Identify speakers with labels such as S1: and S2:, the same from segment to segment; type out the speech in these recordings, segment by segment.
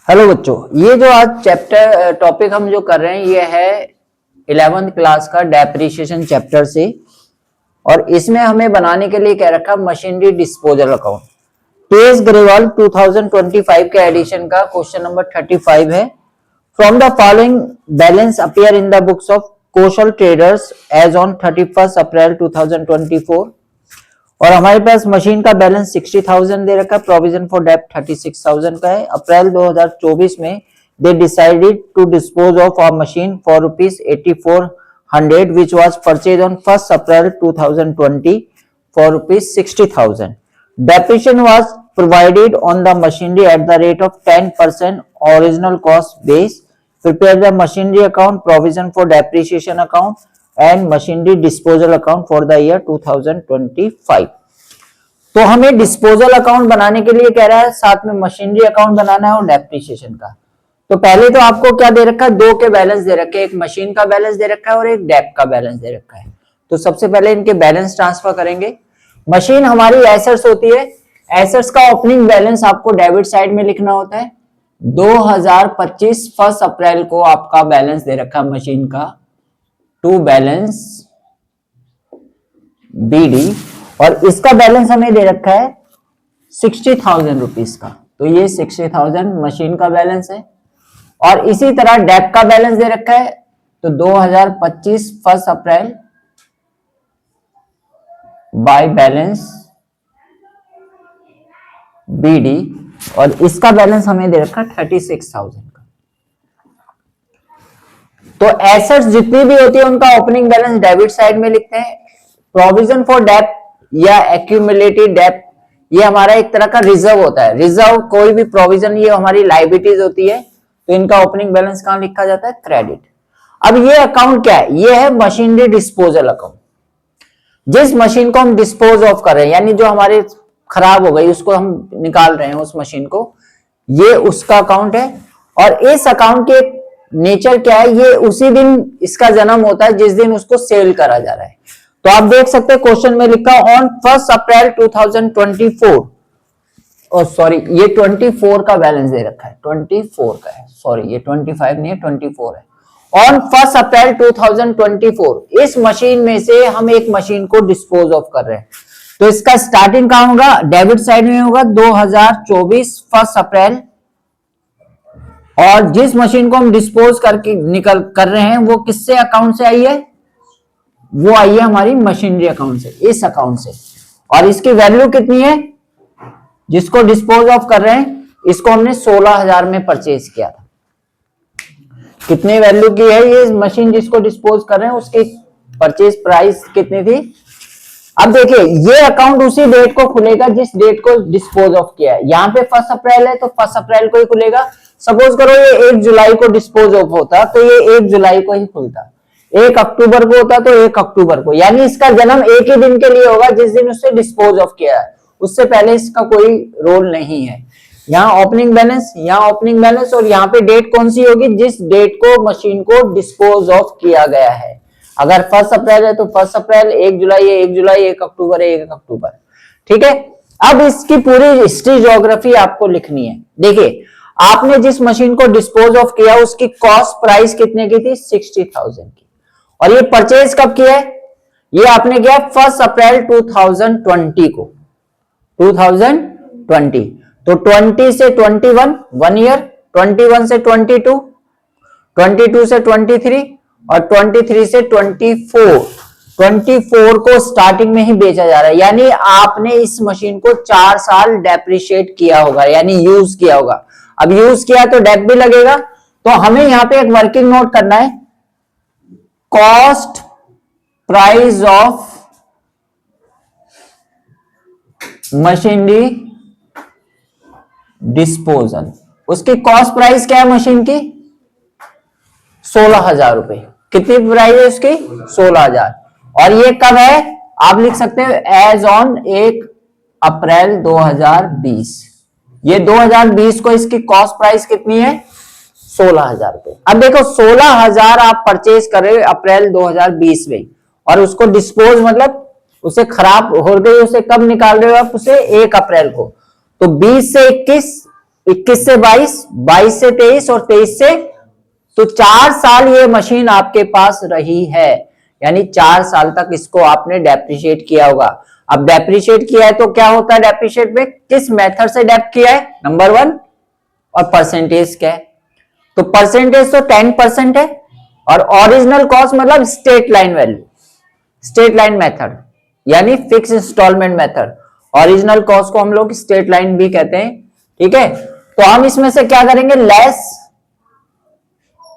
S1: Hello बच्चों, ये जो आज चैप्टर टॉपिक हम जो कर रहे हैं ये है 11th क्लास का डेप्रिसिएशन चैप्टर से। और इसमें हमें बनाने के लिए क्या रखा, machinery disposal account. TS Grewal 2025 के एडिशन का क्वेश्चन नंबर 35 है। From the following balance appear in the books of Kaushal traders as on 31 April 2024। और हमारे पास मशीन का बैलेंस 60,000 दे रखा है, प्रोविजन फॉर डेप्ट 36,000 का है। अप्रैल 2024 में they decided to dispose of a machine for ₹8400 which was purchased on 1st April 2020 for ₹60,000. Depreciation was provided on the machinery at the rate of 10% original cost base. Prepare the machinery account, provision for depreciation account and machinery disposal account for the year 2025. तो हमें disposal account बनाने के लिए कह रहा है, साथ में मशीनरी अकाउंट बनाना है और डेप्रिसिएशन का। तो पहले तो आपको क्या दे रखा है, दो के बैलेंस दे रखे हैं, एक मशीन का बैलेंस दे रखा है और एक डेप का बैलेंस दे रखा है। तो सबसे पहले इनके बैलेंस ट्रांसफर करेंगे। मशीन हमारी एसेट्स होती है, एसेट्स का ओपनिंग बैलेंस आपको डेबिट साइड में लिखना होता है। 2025 1 अप्रैल को आपका बैलेंस दे रखा है मशीन का, टू बैलेंस बीडी, और इसका बैलेंस हमें दे रखा है 60,000 रुपीज का। तो ये 60,000 मशीन का बैलेंस है। और इसी तरह डेप का बैलेंस दे रखा है, तो 2025 1 अप्रैल बाय बैलेंस बीडी, और इसका बैलेंस हमें दे रखा है 36,000 का। तो एसेट्स जितनी भी होती है उनका ओपनिंग बैलेंस डेबिट साइड में लिखते हैं। प्रोविजन फॉर डेप या एक्यूमुलेटेड डेप, ये हमारा एक तरह का रिजर्व होता है। रिजर्व कोई भी प्रोविजन, ये हमारी लायबिलिटीज होती है, तो इनका ओपनिंग बैलेंस कहां लिखा जाता है, क्रेडिट। अब ये अकाउंट क्या है, ये है मशीनरी डिस्पोजल अकाउंट। जिस मशीन को हम डिस्पोज ऑफ कर रहे हैं, यानी जो हमारे खराब हो गई उसको हम निकाल रहे हैं उस मशीन को, ये उसका अकाउंट है। और इस अकाउंट के नेचर क्या है, ये उसी दिन इसका जन्म होता है जिस दिन उसको सेल करा जा रहा है। तो आप देख सकते हैं क्वेश्चन में लिखा ऑन 1 अप्रैल 2024, और सॉरी ये 24 का बैलेंस दे रखा है, 24 का है, सॉरी ये 25 नहीं है 24 है। ऑन 1 अप्रैल 2024 इस मशीन में से हम एक मशीन को डिस्पोज ऑफ कर रहे हैं। तो इसका स्टार्टिंग कहां होगा, डेबिट साइड में होगा 2024 1 अप्रैल। और जिस मशीन को हम डिस्पोज करके निकल कर रहे हैं वो किससे अकाउंट से आई है, वो आई है हमारी मशीनरी अकाउंट से, इस अकाउंट से। और इसकी वैल्यू कितनी है, जिसको डिस्पोज ऑफ कर रहे हैं इसको हमने 16,000 में परचेज किया था। कितनी वैल्यू की है ये मशीन जिसको डिस्पोज कर रहे हैं, उसकी परचेज प्राइस कितनी थी। अब देखिए ये अकाउंट उसी डेट को खुलेगा जिस डेट को डिस्पोज ऑफ किया है। यहाँ पे 1 अप्रैल है तो 1 अप्रैल को ही खुलेगा। सपोज करो ये 1 जुलाई को डिस्पोज ऑफ होता तो ये 1 जुलाई को ही खुलता, 1 अक्टूबर को होता तो 1 अक्टूबर को, यानी इसका जन्म एक ही दिन के लिए होगा जिस दिन उससे डिस्पोज ऑफ किया है, उससे पहले इसका कोई रोल नहीं है। यहाँ ओपनिंग बैलेंस, यहाँ ओपनिंग बैलेंस, और यहाँ पे डेट कौन सी होगी, जिस डेट को मशीन को डिस्पोज ऑफ किया गया है। अगर 1 अप्रैल है तो 1 अप्रैल, 1 जुलाई है 1 जुलाई, 1 अक्टूबर है 1 अक्टूबर। ठीक है, अब इसकी पूरी हिस्ट्री ज्योग्राफी आपको लिखनी है। देखिए आपने जिस मशीन को डिस्पोज ऑफ किया उसकी कॉस्ट प्राइस कितने की थी, 60,000 की। और ये परचेज कब किया है, ये आपने किया 1 अप्रैल 2020 को, 2020। तो 20 से 21 1 ईयर, 21 से 22, 22 से 23 और 23 से 24। 24 को स्टार्टिंग में ही बेचा जा रहा है, यानी आपने इस मशीन को 4 साल डेप्रिशिएट किया होगा, यानी यूज किया होगा। अब यूज किया तो डेप भी लगेगा। तो हमें यहां पे एक वर्किंग नोट करना है, cost price of machinery disposal. उसकी कॉस्ट प्राइस क्या है मशीन की, 16,000 रुपए। कितनी प्राइस है उसकी, 16,000। और ये कब है, आप लिख सकते हैं एज ऑन 1 अप्रैल 2020। ये 2020 को इसकी कॉस्ट प्राइस कितनी है, 16,000 रुपए। अब देखो 16,000 आप परचेज कर रहे हो अप्रैल 2020 में, और उसको डिस्पोज मतलब उसे खराब हो गई, उसे कब निकाल रहे हो आप, उसे 1 अप्रैल को। तो 20 से 21 21 से 22, 22 से 23 और 23 से, तो 4 साल ये मशीन आपके पास रही है, यानी 4 साल तक इसको आपने डेप्रिशिएट किया होगा। अब डेप्रिशिएट किया है तो क्या होता है डेप्रिशिएट में, किस मेथड से डेप किया है, नंबर 1, और परसेंटेज क्या है, तो परसेंटेज तो 10% है, और ओरिजिनल कॉस्ट मतलब straight line value, straight line method यानी fix installment method, original cost को हम लोग स्ट्रेट लाइन भी कहते हैं, ठीक है। तो हम इसमें से क्या करेंगे, less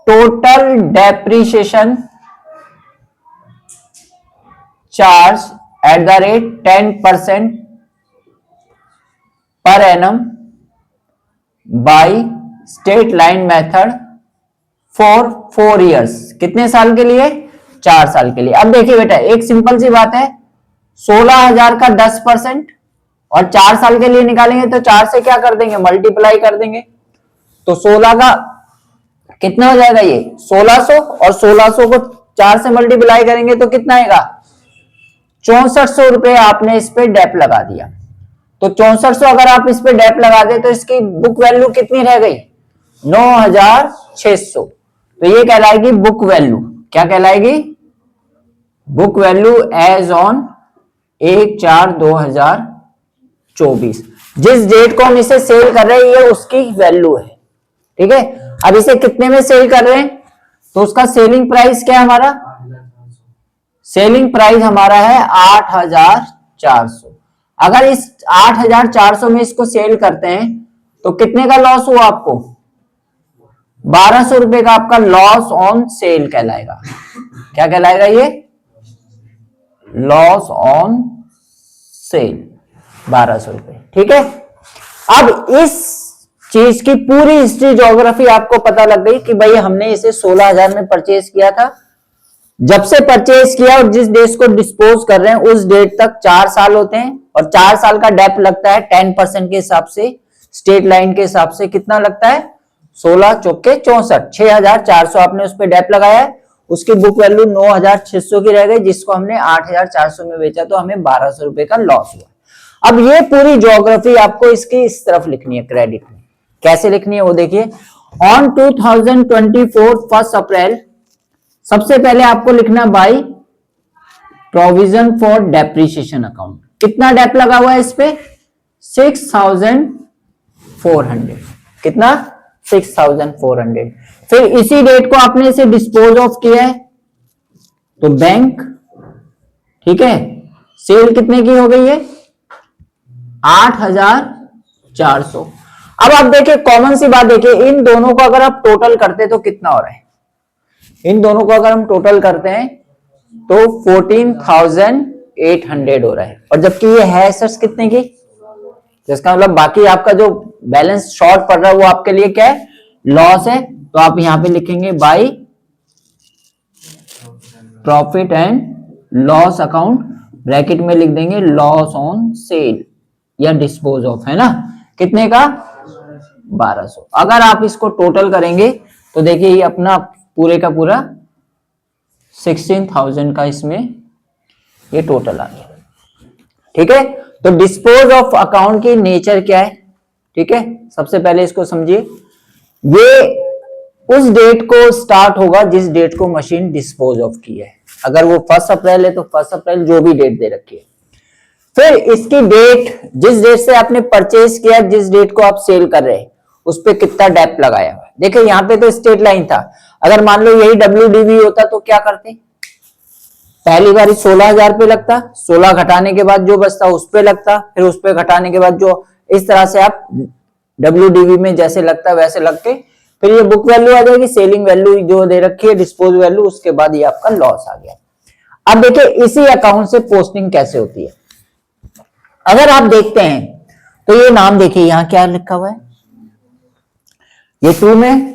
S1: total depreciation charge at the rate 10% per annum by straight line method for 4 years, कितने साल के लिए, 4 साल के लिए। अब देखिए बेटा, एक सिंपल सी बात है, 16,000 का 10% और 4 साल के लिए निकालेंगे तो 4 से क्या कर देंगे, मल्टीप्लाई कर देंगे, तो 16 का कितना हो जाएगा, ये 1600, और 1600 को 4 से मल्टीप्लाई करेंगे तो कितना आएगा, 6400 रुपए आपने इस पे डेप लगा दिया। तो 6400 अगर आप इस पे डेप लगा दे तो इसकी बुक वैल्यू कितनी रह गई, 9600। तो ये कहलाएगी बुक वैल्यू, क्या कहलाएगी, बुक वैल्यू एज ऑन 1/4/2024, जिस डेट को हम इसे सेल कर रहे हैं ये उसकी वैल्यू है, ठीक है। अब इसे कितने में सेल कर रहे हैं, तो उसका सेलिंग प्राइस क्या है हमारा, सेलिंग प्राइस हमारा है 8,400। अगर इस 8,400 में इसको सेल करते हैं तो कितने का लॉस हुआ आपको, 1,200 रुपए का आपका लॉस ऑन सेल कहलाएगा, क्या कहलाएगा ये, लॉस ऑन सेल 1,200 रुपए, ठीक है। अब इस चीज की पूरी हिस्ट्री ज्योग्राफी आपको पता लग गई कि भाई हमने इसे 16,000 में परचेज किया था, जब से परचेज किया और जिस डेट को डिस्पोज कर रहे हैं उस डेट तक 4 साल होते हैं, और 4 साल का डेप लगता है 10% के हिसाब से, स्ट्रेट लाइन के हिसाब से कितना लगता है, 16 चौके 64, 6,400 आपने उस पर डेप लगाया है, उसकी बुक वैल्यू 9,600 की रह गई, जिसको हमने 8,400 में बेचा तो हमें 1,200 रुपए का लॉस हुआ। अब ये पूरी ज्योग्राफी आपको इसकी इस तरफ लिखनी है, क्रेडिट में कैसे लिखनी है वो देखिए। ऑन 2024 1 अप्रैल, सबसे पहले आपको लिखना by provision for depreciation account, कितना डेप लगा हुआ है इस पे, 6,400, कितना, 6,400। फिर इसी डेट को आपने इसे डिस्पोज ऑफ किया है तो बैंक, ठीक है, सेल कितने की हो गई है, 8,400। अब आप देखिए कॉमन सी बात देखिए, इन दोनों को अगर आप टोटल करते तो कितना हो रहा है, इन दोनों को अगर हम टोटल करते हैं तो 14,800 हो रहा है, और जबकि ये है सर कितने की, जिसका मतलब बाकी आपका जो बैलेंस शॉर्ट पड़ रहा है वो आपके लिए क्या है, लॉस है। तो आप यहां पे लिखेंगे by profit and loss account, bracket में लिख देंगे लॉस ऑन सेल या डिस्पोज ऑफ, है ना, कितने का, 1,200। अगर आप इसको टोटल करेंगे तो देखिए ये अपना पूरे का पूरा 16,000 का इसमें ये टोटल आ गया, ठीक है। तो डिस्पोज ऑफ अकाउंट की नेचर क्या है, ठीक है, सबसे पहले इसको समझिए, ये उस डेट को स्टार्ट होगा जिस डेट को मशीन डिस्पोज ऑफ की है, अगर वो 1 अप्रैल है तो 1 अप्रैल जो भी डेट दे रखी है। फिर इसकी डेट, जिस डेट से आपने परचेज किया, जिस डेट को आप सेल कर रहे हैं उस पर कितना डेप लगाया हुआ है। देखिए यहाँ पे तो स्ट्रेट लाइन था, अगर मान लो यही WDV होता तो क्या करते, पहली बार 16,000 पे लगता, 16 घटाने के बाद जो बचता उस पे लगता, फिर उस पे घटाने के बाद जो, इस तरह से आप WDV में जैसे लगता वैसे लग के फिर ये बुक वैल्यू आ जाएगी, सेलिंग वैल्यू जो दे रखी है, डिस्पोज वैल्यू, उसके बाद ये आपका लॉस आ गया। अब देखिए इसी अकाउंट से पोस्टिंग कैसे होती है, अगर आप देखते हैं तो ये नाम देखिए यहाँ क्या लिखा हुआ है, ये 2 में,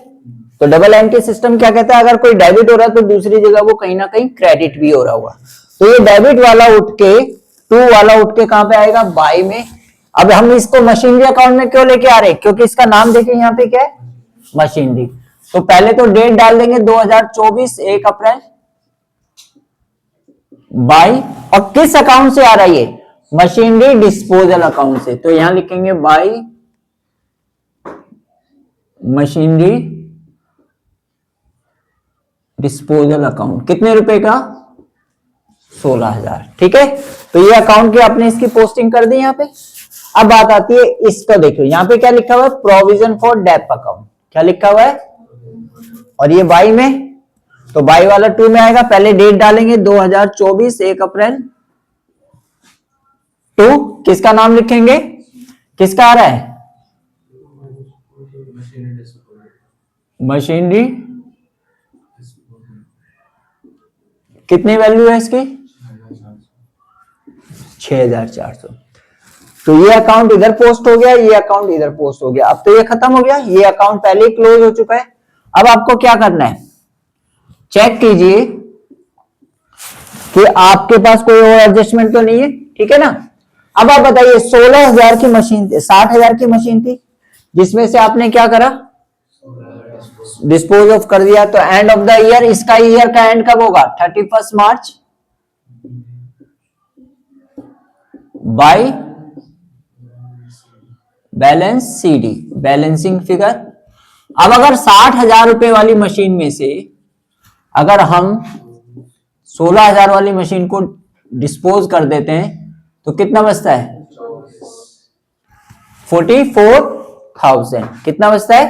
S1: तो डबल एंट्री सिस्टम क्या कहता है, अगर कोई डेबिट हो रहा है तो दूसरी जगह वो कहीं ना कहीं क्रेडिट भी हो रहा होगा, तो ये डेबिट वाला उठ के 2 वाला उठ के कहां पे आएगा, बाय में। अब हम इसको मशीनरी अकाउंट में क्यों लेके आ रहे हैं, क्योंकि इसका नाम देखिए यहाँ पे क्या है, मशीनरी। तो पहले तो डेट डाल देंगे 2024 1 अप्रैल, बाय, और किस अकाउंट से आ रहा है ये, मशीनरी डिस्पोजल अकाउंट से, तो यहां लिखेंगे बाय मशीनरी डिस्पोजल अकाउंट, कितने रुपए का? 16,000। ठीक है, तो ये अकाउंट की आपने इसकी पोस्टिंग कर दी यहाँ पे। अब बात आती है इसका, देखो यहाँ पे क्या लिखा हुआ है, प्रोविजन फॉर डेप अकाउंट, क्या लिखा हुआ है, और ये बाई में, तो बाई वाला 2 में आएगा। पहले डेट डालेंगे 2024 1 अप्रैल 2, किसका नाम लिखेंगे, किसका आ रहा है, मशीनरी, कितनी वैल्यू है इसकी, 6,400। तो ये अकाउंट इधर पोस्ट हो गया, ये अकाउंट इधर पोस्ट हो गया। अब तो ये खत्म हो गया, ये अकाउंट पहले ही क्लोज हो चुका है। अब आपको क्या करना है, चेक कीजिए कि आपके पास कोई और एडजस्टमेंट तो नहीं है, ठीक है ना। अब आप बताइए 16,000 की मशीन थी, 60,000 की मशीन थी, जिसमें से आपने क्या करा, डिस्पोज ऑफ कर दिया। तो एंड ऑफ द ईयर, इसका ईयर का एंड कब होगा, 31 March by balance CD, balancing figure. अब अगर 60,000 रुपए वाली मशीन में से अगर हम 16,000 वाली मशीन को डिस्पोज कर देते हैं तो कितना बचता है, 44,000। कितना बचता है,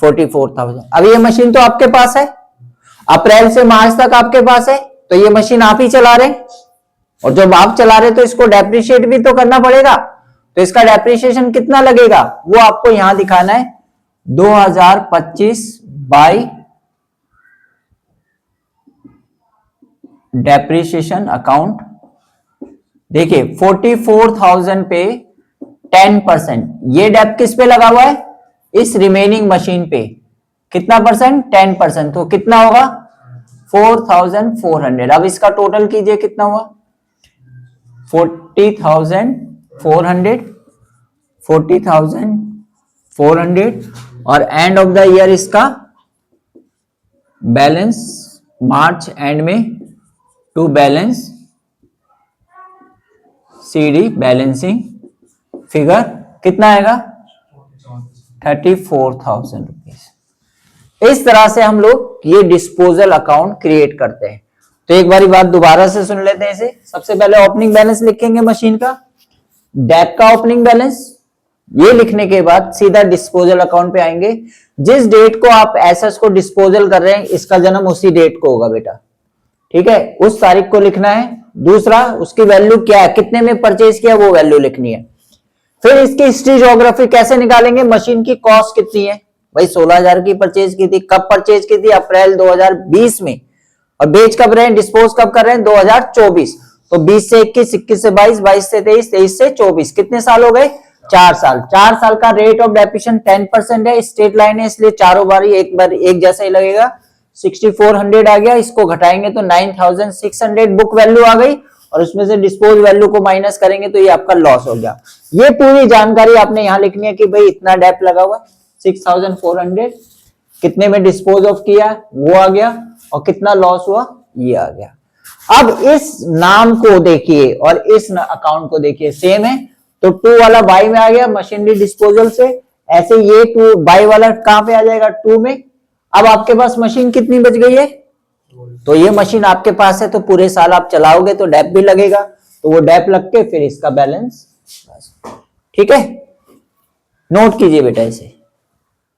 S1: 44,000। अब ये मशीन तो आपके पास है, अप्रैल से मार्च तक आपके पास है, तो ये मशीन आप ही चला रहे हैं, और जब आप चला रहे तो इसको डेप्रिशिएट भी तो करना पड़ेगा। तो इसका डेप्रिशिएशन कितना लगेगा वो आपको यहां दिखाना है, 2025 बाई डेप्रिशिएशन अकाउंट। देखिए 44,000 पे 10%, ये डेप किस पे लगा हुआ है, इस रिमेनिंग मशीन पे, कितना परसेंट, 10%, तो कितना होगा 4,400। अब इसका टोटल कीजिए, कितना हुआ 40,400 और एंड ऑफ द ईयर इसका बैलेंस मार्च एंड में to balance CD balancing figure कितना आएगा 34,000 रुपीज। इस तरह से हम लोग ये डिस्पोजल अकाउंट क्रिएट करते हैं। तो एक बारी बात दोबारा से सुन लेते हैं इसे। सबसे पहले ओपनिंग बैलेंस लिखेंगे मशीन का, डेप का ओपनिंग बैलेंस, ये लिखने के बाद सीधा डिस्पोजल अकाउंट पे आएंगे। जिस डेट को आप एसेट्स को डिस्पोजल कर रहे हैं इसका जन्म उसी डेट को होगा बेटा, ठीक है, उस तारीख को लिखना है। दूसरा, उसकी वैल्यू क्या है, कितने में परचेज किया वो वैल्यू लिखनी है। फिर इसकी हिस्ट्री ज्योग्राफी कैसे निकालेंगे, मशीन की कॉस्ट कितनी है, भाई 16,000 की परचेज की थी, कब परचेज की थी, अप्रैल 2020 में, और बेच कब रहे हैं, डिस्पोज कब कर रहे हैं 2024। तो 20 से 21, 21 से 22, 22 से 23, 23 से 24, कितने साल हो गए, 4 साल। 4 साल का रेट ऑफ डेप्रिसिएशन 10% है, स्ट्रेट लाइन है, इसलिए चारों बार एक जैसा ही लगेगा। 6400 आ गया, इसको घटाएंगे तो 9600 बुक वैल्यू आ गई, और उसमें से डिस्पोज वैल्यू को माइनस करेंगे तो ये आपका लॉस हो गया। ये पूरी जानकारी आपने यहां लिखनी है कि भाई इतना डेप लगा हुआ 6400, कितने में डिस्पोज ऑफ किया वो आ गया, और कितना लॉस हुआ ये आ गया। अब इस नाम को देखिए और इस अकाउंट को देखिए, सेम है, तो 2 वाला बाई में आ गया मशीनरी डिस्पोजल से, ऐसे ये 2 बाई वाला कहां पे आ जाएगा 2 में। अब आपके पास मशीन कितनी बच गई है, तो ये मशीन आपके पास है तो पूरे साल आप चलाओगे तो डेप भी लगेगा, तो वो डेप लग के फिर इसका बैलेंस, ठीक है, नोट कीजिए बेटा इसे।